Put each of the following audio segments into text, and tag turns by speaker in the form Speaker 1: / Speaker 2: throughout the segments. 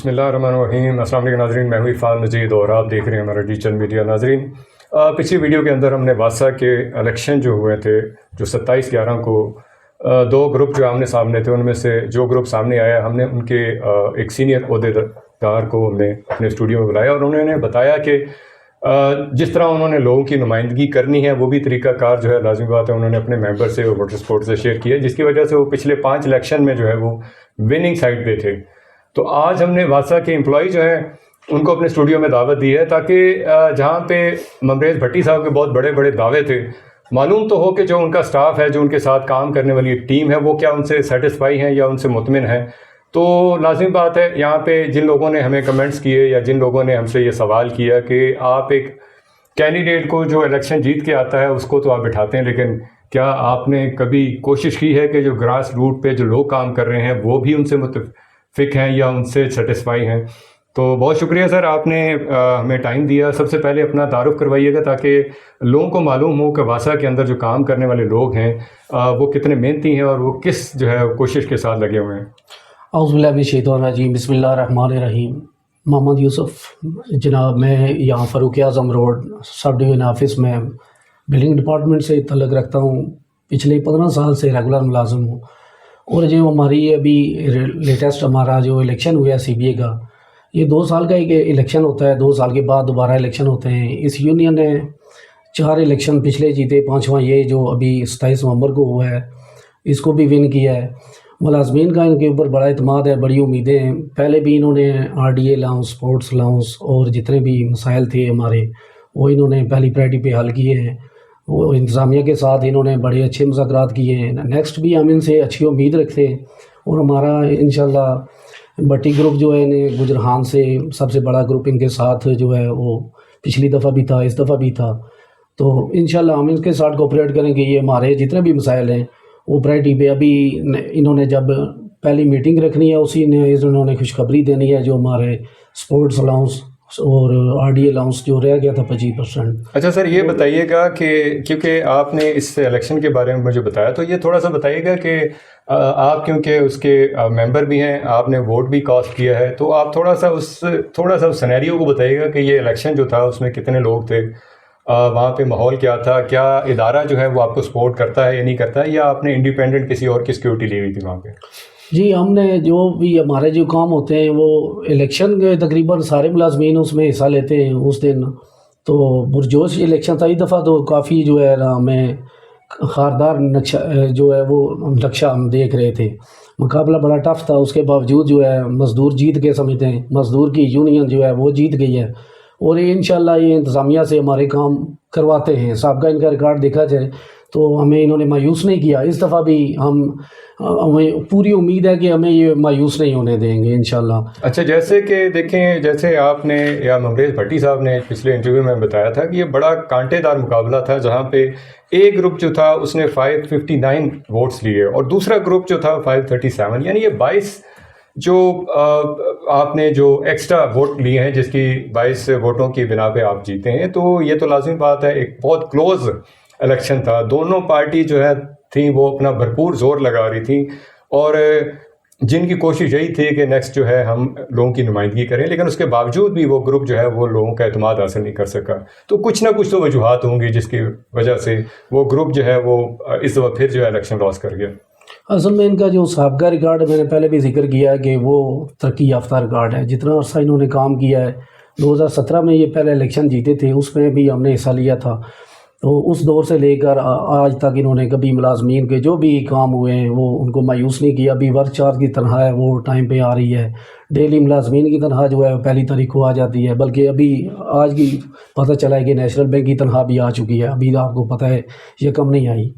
Speaker 1: بسم اللہ الرحمن الرحیم۔ السلام علیکم ناظرین، میں ہوں عرفان مجید اور آپ دیکھ رہے ہیں ہمارا ڈیجیٹل میڈیا۔ ناظرین، پچھلی ویڈیو کے اندر ہم نے واسا کے الیکشن جو ہوئے تھے، جو 27/11 کو دو گروپ جو آمنے سامنے تھے، ان میں سے جو گروپ سامنے آیا، ہم نے ان کے ایک سینئر عہدیدار کو ہم نے اپنے اسٹوڈیو میں بلایا اور انہوں نے بتایا کہ جس طرح انہوں نے لوگوں کی نمائندگی کرنی ہے، وہ بھی طریقہ کار جو ہے لازمی بات ہے انہوں نے اپنے ممبر سے اور ووٹر سپورٹ سے شیئر کیا، جس کی وجہ سے وہ پچھلے 5 الیکشن میں جو ہے وہ وننگ سائڈ پہ تھے۔ تو آج ہم نے واسا کے امپلائی جو ہیں ان کو اپنے اسٹوڈیو میں دعوت دی ہے تاکہ جہاں پہ ممبریز بھٹی صاحب کے بہت بڑے بڑے دعوے تھے، معلوم تو ہو کہ جو ان کا سٹاف ہے، جو ان کے ساتھ کام کرنے والی ایک ٹیم ہے، وہ کیا ان سے سیٹسفائی ہیں یا ان سے مطمئن ہیں۔ تو لازمی بات ہے یہاں پہ جن لوگوں نے ہمیں کمنٹس کیے یا جن لوگوں نے ہم سے یہ سوال کیا کہ آپ ایک کینڈیڈیٹ کو جو الیکشن جیت کے آتا ہے اس کو تو آپ بٹھاتے ہیں، لیکن کیا آپ نے کبھی کوشش کی ہے کہ جو گراس روٹ پہ جو لوگ کام کر رہے ہیں وہ بھی ان سے متفق ہیں یا ان سے سیٹسفائی ہیں؟ تو بہت شکریہ سر، آپ نے ہمیں ٹائم دیا۔ سب سے پہلے اپنا تعارف کروائیے گا تاکہ لوگوں کو معلوم ہو کہ واسا کے اندر جو کام کرنے والے لوگ ہیں وہ کتنے محنتی ہیں اور وہ کس جو ہے کوشش کے ساتھ لگے ہوئے ہیں۔
Speaker 2: اعوذ باللہ من الشیطان الرجیم، بسم اللہ الرحمن الرحیم۔ محمد یوسف جناب، میں یہاں فاروق اعظم روڈ سب ڈویژن آفس میں بلڈنگ ڈپارٹمنٹ سے تعلق رکھتا ہوں۔ پچھلے 15 سال سے ریگولر ملازم ہوں، اور جو ہماری ابھی لیٹسٹ ہمارا جو الیکشن ہوا ہے سی بی اے کا، یہ 2 سال کا ایک الیکشن ہوتا ہے، 2 سال کے بعد دوبارہ الیکشن ہوتے ہیں۔ اس یونین نے 4 الیکشن پچھلے جیتے، 5واں یہ جو ابھی 27 نومبر کو ہوا ہے، اس کو بھی ون کیا ہے۔ ملازمین کا ان کے اوپر بڑا اعتماد ہے، بڑی امیدیں ہیں۔ پہلے بھی انہوں نے R D A allowance, sports allowance اور جتنے بھی مسائل تھے ہمارے، وہ انہوں نے پہلی پریورٹی پہ حل کیے ہیں۔ وہ انتظامیہ کے ساتھ انہوں نے بڑے اچھے مذاکرات کیے ہیں۔ نیکسٹ بھی ہم ان سے اچھی امید رکھتے ہیں، اور ہمارا انشاءاللہ بٹی گروپ جو ہے گجرہان سے سب سے بڑا گروپ ان کے ساتھ جو ہے وہ پچھلی دفعہ بھی تھا، اس دفعہ بھی تھا۔ تو انشاءاللہ ہم ان کے ساتھ کوپریٹ کریں گے۔ یہ ہمارے جتنے بھی مسائل ہیں وہ پریورٹی پہ، ابھی انہوں نے جب پہلی میٹنگ رکھنی ہے اسی نے انہوں نے خوشخبری دینی ہے، جو ہمارے اسپورٹس الاؤنس اور آر ڈی الاؤنس جو رہ گیا تھا 25%۔
Speaker 1: اچھا سر، یہ بتائیے گا کہ کیونکہ آپ نے اس الیکشن کے بارے میں مجھے بتایا، تو یہ تھوڑا سا بتائیے گا کہ آپ کیونکہ اس کے ممبر بھی ہیں، آپ نے ووٹ بھی کاسٹ کیا ہے، تو آپ تھوڑا سا اس سینیریو کو بتائیے گا کہ یہ الیکشن جو تھا اس میں کتنے لوگ تھے، وہاں پہ ماحول کیا تھا، کیا ادارہ جو ہے وہ آپ کو سپورٹ کرتا ہے یا نہیں کرتا ہے، یا آپ نے انڈیپینڈنٹ کسی اور کی سیکورٹی لی ہوئی تھی وہاں پہ؟
Speaker 2: جی، ہم نے جو بھی ہمارے جو کام ہوتے ہیں وہ الیکشن کے تقریباً سارے ملازمین اس میں حصہ لیتے ہیں اس دن۔ تو پرجوش الیکشن تھا اس دفعہ، تو کافی جو ہے ہمیں خاردار نقشہ جو ہے وہ نقشہ ہم دیکھ رہے تھے۔ مقابلہ بڑا ٹف تھا، اس کے باوجود جو ہے مزدور جیت کے سمجھتے ہیں، مزدور کی یونین جو ہے وہ جیت گئی ہے، اور یہ انشاءاللہ یہ انتظامیہ سے ہمارے کام کرواتے ہیں۔ سابقہ ان کا ریکارڈ دیکھا جائے تو ہمیں انہوں نے مایوس نہیں کیا۔ اس دفعہ بھی ہمیں پوری امید ہے کہ ہمیں یہ مایوس نہیں ہونے دیں گے انشاءاللہ۔
Speaker 1: اچھا، جیسے کہ دیکھیں، جیسے آپ نے یا ممبریز بھٹی صاحب نے پچھلے انٹرویو میں بتایا تھا کہ یہ بڑا کانٹے دار مقابلہ تھا، جہاں پہ ایک گروپ جو تھا اس نے 559 ووٹس لیے اور دوسرا گروپ جو تھا 537، یعنی یہ 22 جو آپ نے جو ایکسٹرا ووٹ لیے ہیں، جس کی 22 ووٹوں کی بنا پہ آپ جیتے ہیں، تو یہ تو لازمی بات ہے ایک بہت کلوز الیکشن تھا۔ دونوں پارٹی جو ہے تھیں وہ اپنا بھرپور زور لگا رہی تھیں، اور جن کی کوشش یہی تھی کہ نیکسٹ جو ہے ہم لوگوں کی نمائندگی کریں، لیکن اس کے باوجود بھی وہ گروپ جو ہے وہ لوگوں کا اعتماد حاصل نہیں کر سکا۔ تو کچھ نہ کچھ تو وجوہات ہوں گی جس کی وجہ سے وہ گروپ جو ہے وہ اس دفعہ پھر جو ہے الیکشن لاس کر گیا۔
Speaker 2: اصل میں ان کا جو سابقہ ریکارڈ میں نے پہلے بھی ذکر کیا ہے کہ وہ ترقی یافتہ ریکارڈ ہے۔ جتنا عرصہ انہوں نے کام کیا ہے، 2017 میں یہ پہلے الیکشن جیتے تھے، اس میں بھی ہم نے حصہ لیا تھا۔ تو اس دور سے لے کر آج تک انہوں نے کبھی ملازمین کے جو بھی کام ہوئے ہیں وہ ان کو مایوس نہیں کیا۔ ابھی ورک چارج کی تنخواہ ہے وہ ٹائم پہ آ رہی ہے، ڈیلی ملازمین کی تنخواہ جو ہے پہلی تاریخ کو آ جاتی ہے، بلکہ ابھی آج کی پتہ چلا ہے کہ نیشنل بینک کی تنخواہ بھی آ چکی ہے، ابھی آپ کو پتہ ہے یہ کم نہیں آئی۔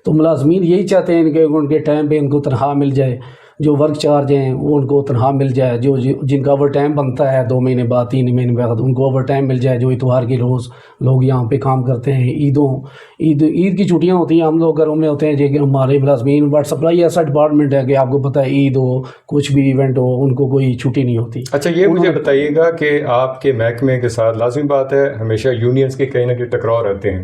Speaker 2: تو ملازمین یہی چاہتے ہیں کہ ان کے ٹائم پہ ان کو تنخواہ مل جائے، جو ورک چارج ہیں وہ ان کو تنخواہ مل جائے، جو جن کا اوور ٹائم بنتا ہے 2 مہینے بعد 3 مہینے بعد ان کو اوور ٹائم مل جائے، جو اتوار کے روز لوگ یہاں پہ کام کرتے ہیں۔ عید کی چھٹیاں ہوتی ہیں، ہم لوگ گھروں میں ہوتے ہیں، لیکن ہمارے ملازمین واٹر سپلائی ایسا ڈپارٹمنٹ ہے کہ آپ کو پتہ ہے عید ہو کچھ بھی ایونٹ ہو ان کو کوئی چھٹی نہیں ہوتی۔
Speaker 1: اچھا، یہ مجھے بتائیے گا کہ آپ کے محکمے کے ساتھ لازمی بات ہے ہمیشہ یونینز کے کہیں نہ کہیں ٹکراؤ رہتے ہیں،